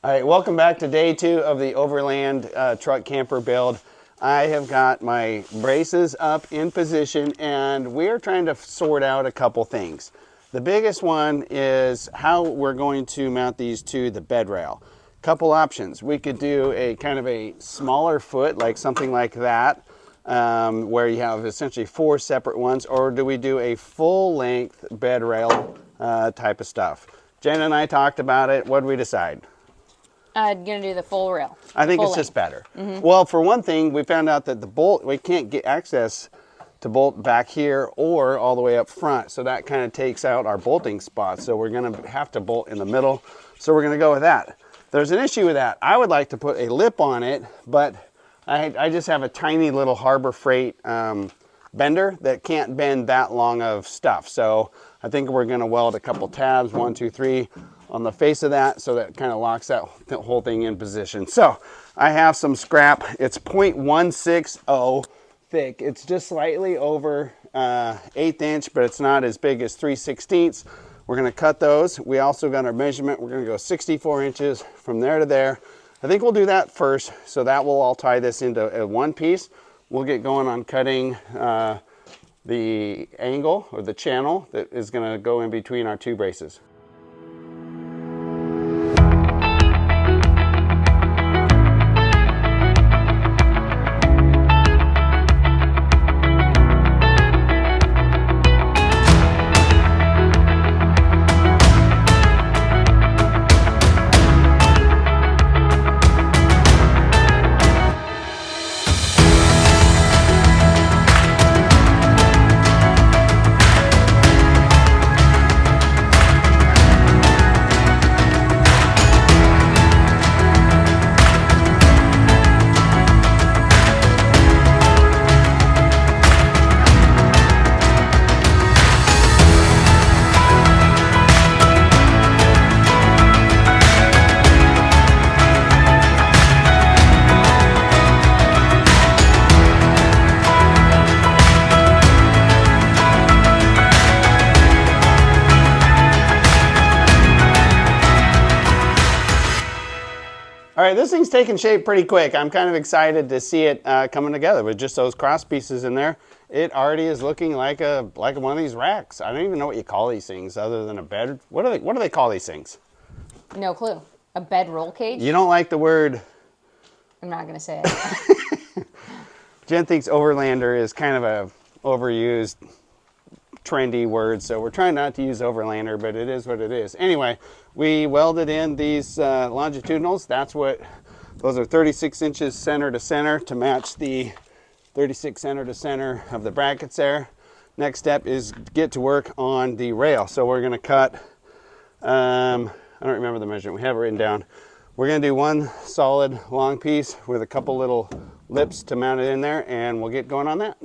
All right, welcome back to day 2 of the Overland truck camper build. I have got my braces up in position and we're trying to sort out a couple things. The biggest one is how we're going to mount these to the bed rail. Couple options. We could do a kind of a smaller foot, like something like that, where you have essentially 4 separate ones, or do we do a full length bed rail type of stuff? Jen and I talked about it. What did we decide? I'm gonna do the full rail. I think it's just better. Well, for one thing, we found out that the bolt, we can't get access to bolt back here or all the way up front. So that kind of takes out our bolting spots. So we're gonna have to bolt in the middle. So we're gonna go with that. There's an issue with that. I would like to put a lip on it, but I just have a tiny little Harbor Freight bender that can't bend that long of stuff. So I think we're gonna weld a couple tabs, 1, 2, 3, on the face of that, so that kind of locks that whole thing in position. So I have some scrap. It's 0.160 thick. It's just slightly over 1/8 inch, but it's not as big as 3/16. We're gonna cut those. We also got our measurement. We're gonna go 64 inches from there to there. I think we'll do that first, so that will all tie this into one piece. We'll get going on cutting the angle or the channel that is gonna go in between our 2 braces. All right, this thing's taking shape pretty quick. I'm kind of excited to see it coming together with just those cross pieces in there. It already is looking like one of these racks. I don't even know what you call these things other than a bed. What do they call these things? No clue. A bed roll cage? You don't like the word? I'm not gonna say it. Jen thinks Overlander is kind of a overused, trendy word, so we're trying not to use Overlander, but it is what it is. Anyway, we welded in these longitudinals. Those are 36 inches center to center to match the 36 center to center of the brackets there. Next step is get to work on the rail. So we're gonna cut, I don't remember the measurement, we have it written down. We're gonna do one solid long piece with a couple little lips to mount it in there, and we'll get going on that.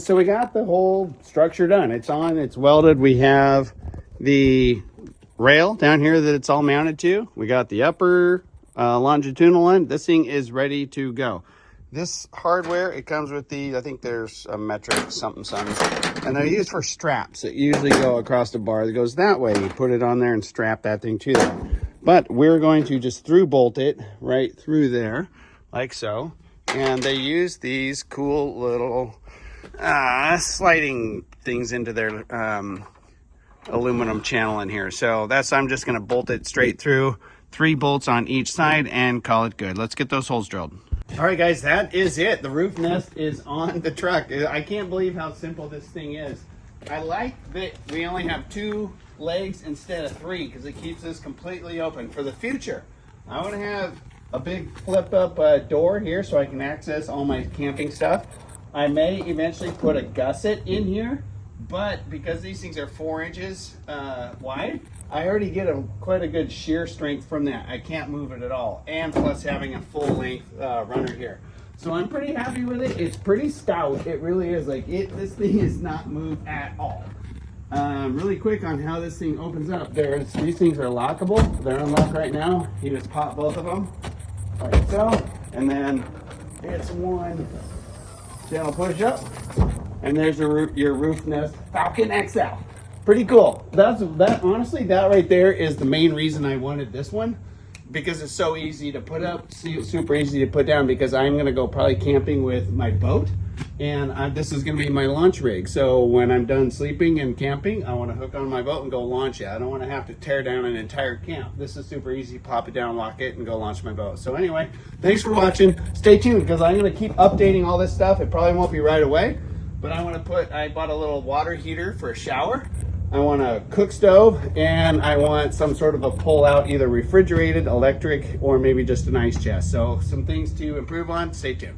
so we got the whole structure done. It's on, it's welded. We have the rail down here that it's all mounted to. We got the upper longitudinal one. This thing is ready to go. This hardware, it comes with the, I think there's a metric something, and they're used for straps that usually go across the bar that goes that way. You put it on there and strap that thing to that. But we're going to just through bolt it right through there, like so. And they use these cool little sliding things into their aluminum channel in here. So that's, I'm just gonna bolt it straight through, 3 bolts on each side, and call it good. Let's get those holes drilled. All right, guys, that is it. The roof nest is on the truck. I can't believe how simple this thing is. I like that we only have 2 legs instead of 3 because it keeps us completely open. For the future, I want to have a big flip up door here so I can access all my camping stuff. I may eventually put a gusset in here, but because these things are 4 inches wide, I already get quite a good shear strength from that. I can't move it at all. And plus having a full length runner here. So I'm pretty happy with it. It's pretty stout. It really is. Like this thing is not moved at all. Really quick on how this thing opens up. These things are lockable. They're unlocked right now. You just pop both of them like so. And then it's one channel push up. And there's your Roofnest Falcon XL. Pretty cool. Honestly, that right there is the main reason I wanted this one, because it's so easy to put up, super easy to put down, because I'm gonna go probably camping with my boat, and this is gonna be my launch rig. So when I'm done sleeping and camping, I wanna hook on my boat and go launch it. I don't wanna have to tear down an entire camp. This is super easy, pop it down, lock it, and go launch my boat. So anyway, thanks for watching. Stay tuned, because I'm gonna keep updating all this stuff. It probably won't be right away, but I bought a little water heater for a shower. I want a cook stove, and I want some sort of a pull-out, either refrigerated, electric, or maybe just an ice chest. So some things to improve on. Stay tuned.